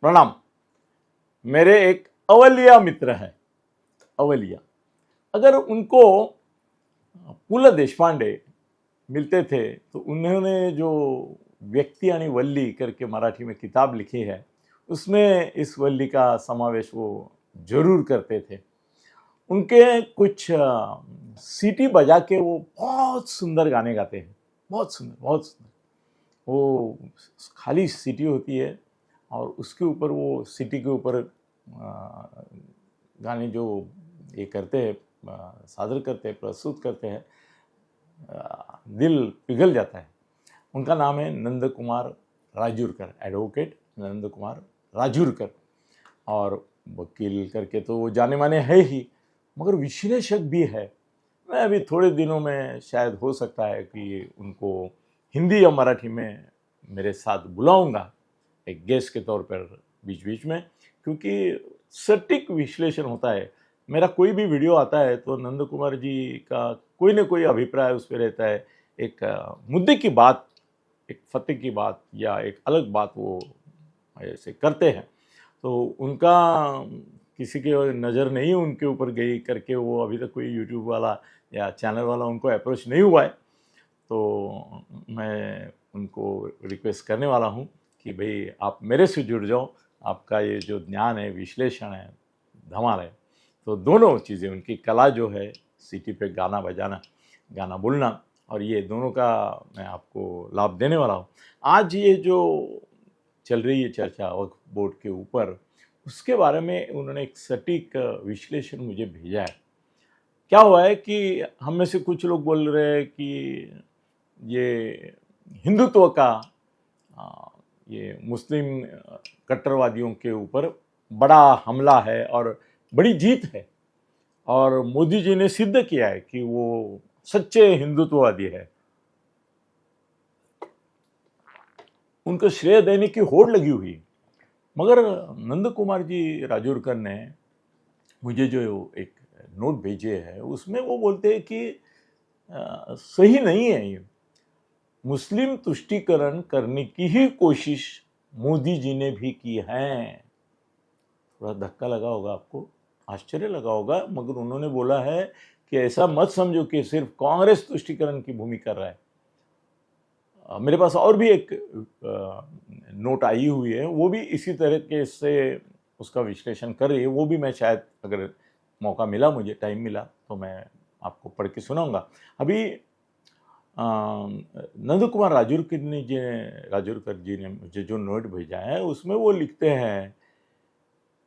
प्रणाम। मेरे एक अवलिया मित्र हैं, अवलिया। अगर उनको पु ल देशपांडे मिलते थे तो उन्होंने जो व्यक्ति आणि वल्ली करके मराठी में किताब लिखी है, उसमें इस वल्ली का समावेश वो जरूर करते थे। उनके कुछ सीटी बजा के वो बहुत सुंदर गाने गाते हैं, बहुत सुंदर, बहुत सुंदर। वो खाली सीटी होती है और उसके ऊपर वो सीटी के ऊपर गाने जो ये करते हैं, सादर करते हैं, प्रस्तुत करते हैं, दिल पिघल जाता है। उनका नाम है नंद कुमार राजूरकर, एडवोकेट नंद कुमार राजूरकर। और वकील करके तो वो जाने माने है ही, मगर विश्लेषक भी है। मैं अभी थोड़े दिनों में शायद हो सकता है कि उनको हिंदी या मराठी में मेरे साथ बुलाऊंगा एक गेस्ट के तौर पर बीच बीच में, क्योंकि सटीक विश्लेषण होता है। मेरा कोई भी वीडियो आता है तो नंद कुमार जी का कोई ना कोई अभिप्राय उस पर रहता है। एक मुद्दे की बात, एक फतेह की बात या एक अलग बात वो ऐसे करते हैं। तो उनका किसी के नज़र नहीं उनके ऊपर गई करके वो अभी तक कोई यूट्यूब वाला या चैनल वाला उनको अप्रोच नहीं हुआ है। तो मैं उनको रिक्वेस्ट करने वाला हूँ कि भाई आप मेरे से जुड़ जाओ। आपका ये जो ज्ञान है, विश्लेषण है, धमाल है। तो दोनों चीज़ें, उनकी कला जो है सीटी पे गाना बजाना, गाना बोलना, और ये दोनों का मैं आपको लाभ देने वाला हूँ। आज ये जो चल रही है चर्चा वक्फ बोर्ड के ऊपर, उसके बारे में उन्होंने एक सटीक विश्लेषण मुझे भेजा है। क्या हुआ है कि हम में से कुछ लोग बोल रहे हैं कि ये हिंदुत्व का, ये मुस्लिम कट्टरवादियों के ऊपर बड़ा हमला है और बड़ी जीत है, और मोदी जी ने सिद्ध किया है कि वो सच्चे हिंदुत्ववादी है। उनको श्रेय देने की होड़ लगी हुई। मगर नंद कुमार जी राजूरकर ने मुझे जो एक नोट भेजे है, उसमें वो बोलते हैं कि सही नहीं है ये। मुस्लिम तुष्टीकरण करने की ही कोशिश मोदी जी ने भी की है। थोड़ा धक्का लगा होगा आपको, आश्चर्य लगा होगा, मगर उन्होंने बोला है कि ऐसा मत समझो कि सिर्फ कांग्रेस तुष्टीकरण की भूमिका कर रहा है। मेरे पास और भी एक नोट आई हुई है, वो भी इसी तरीके से उसका विश्लेषण कर रही है। वो भी मैं शायद, अगर मौका मिला, मुझे टाइम मिला, तो मैं आपको पढ़ के सुनाऊंगा। अभी नंद कुमार राजूरकर जी ने मुझे जो नोट भेजा है, उसमें वो लिखते हैं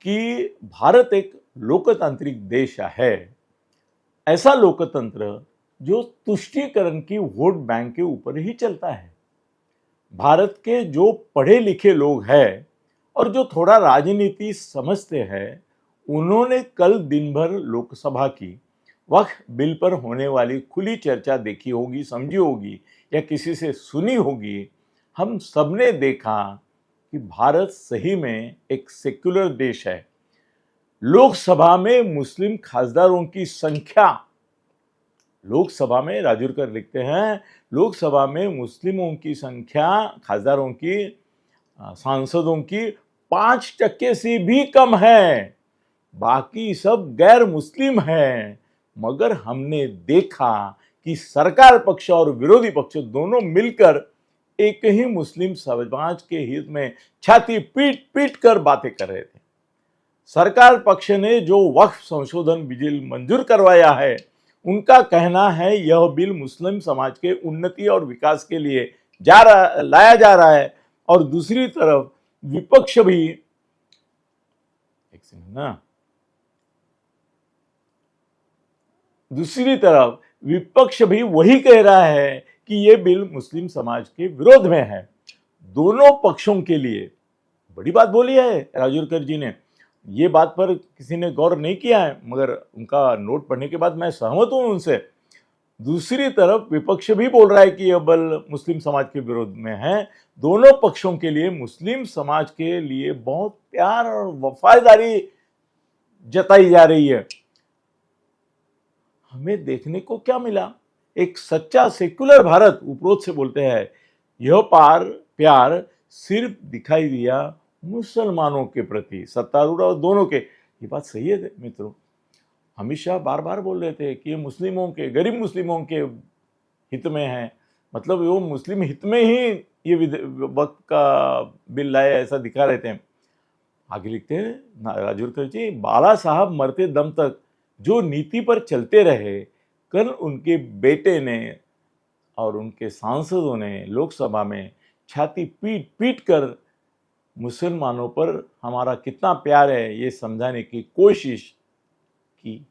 कि भारत एक लोकतांत्रिक देश है, ऐसा लोकतंत्र जो तुष्टीकरण की वोट बैंक के ऊपर ही चलता है। भारत के जो पढ़े लिखे लोग हैं और जो थोड़ा राजनीति समझते हैं, उन्होंने कल दिन भर लोकसभा की वक्फ बिल पर होने वाली खुली चर्चा देखी होगी, समझी होगी, या किसी से सुनी होगी। हम सबने देखा कि भारत सही में एक सेक्युलर देश है। लोकसभा में मुस्लिम खासदारों की संख्या, लोकसभा में राजूरकर लिखते हैं, लोकसभा में मुस्लिमों की संख्या, खासदारों की, सांसदों की 5% से भी कम है। बाकी सब गैर मुस्लिम हैं। मगर हमने देखा कि सरकार पक्ष और विरोधी पक्ष दोनों मिलकर एक ही मुस्लिम समाज के हित में छाती पीट पीट कर बातें कर रहे थे। सरकार पक्ष ने जो वक्फ संशोधन बिल मंजूर करवाया है, उनका कहना है यह बिल मुस्लिम समाज के उन्नति और विकास के लिए लाया जा रहा है। और दूसरी तरफ विपक्ष भी, एक सेकंड ना, दूसरी तरफ विपक्ष भी वही कह रहा है कि यह बिल मुस्लिम समाज के विरोध में है। दोनों पक्षों के लिए बड़ी बात बोली है राजूरकर जी ने। ये बात पर किसी ने गौर नहीं किया है, मगर उनका नोट पढ़ने के बाद मैं सहमत हूं उनसे। दूसरी तरफ विपक्ष भी बोल रहा है कि यह बिल मुस्लिम समाज के विरोध में है। दोनों पक्षों के लिए मुस्लिम समाज के लिए बहुत प्यार और वफादारी जताई जा रही है। हमें देखने को क्या मिला? एक सच्चा सेक्युलर भारत उपरोक्त से बोलते हैं, यह प्यार सिर्फ दिखाई दिया मुसलमानों के प्रति, सत्तारूढ़ और दोनों के, ये बात सही है मित्रों। अमित शाह बार बार बोल रहे थे कि ये मुस्लिमों के, गरीब मुस्लिमों के हित में है, मतलब वो मुस्लिम हित में ही ये वक्त का बिल लाए, ऐसा दिखा रहे थे। आगे लिखते हैं राजूरकर जी, बाला साहब मरते दम तक जो नीति पर चलते रहे, कल उनके बेटे ने और उनके सांसदों ने लोकसभा में छाती पीट पीट कर मुसलमानों पर हमारा कितना प्यार है ये समझाने की कोशिश की,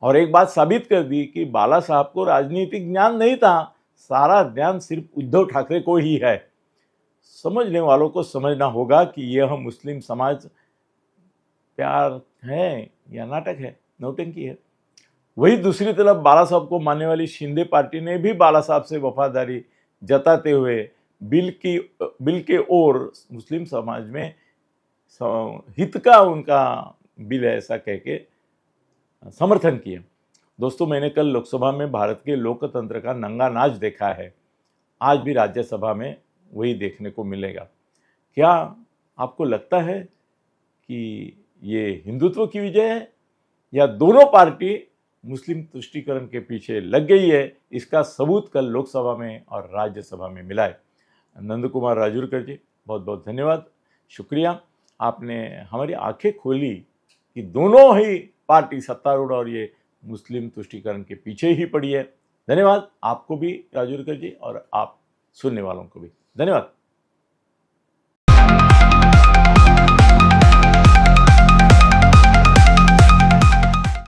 और एक बात साबित कर दी कि बाला साहब को राजनीतिक ज्ञान नहीं था, सारा ज्ञान सिर्फ उद्धव ठाकरे को ही है। समझने वालों को समझना होगा कि यह मुस्लिम समाज प्यार है या नाटक है, नौटंकी है। वही दूसरी तरफ बाला साहब को मानने वाली शिंदे पार्टी ने भी बाला साहब से वफादारी जताते हुए बिल के ओर मुस्लिम समाज में हित का उनका बिल है ऐसा कह के समर्थन किया। दोस्तों, मैंने कल लोकसभा में भारत के लोकतंत्र का नंगा नाच देखा है, आज भी राज्यसभा में वही देखने को मिलेगा। क्या आपको लगता है कि ये हिंदुत्व की विजय है या दोनों पार्टी मुस्लिम तुष्टीकरण के पीछे लग गई है? इसका सबूत कल लोकसभा में और राज्यसभा में मिला है। नंद कुमार राजूरकर जी, बहुत बहुत धन्यवाद, शुक्रिया। आपने हमारी आंखें खोली कि दोनों ही पार्टी, सत्तारूढ़ और ये, मुस्लिम तुष्टीकरण के पीछे ही पड़ी है। धन्यवाद आपको भी राजूरकर जी, और आप सुनने वालों को भी धन्यवाद।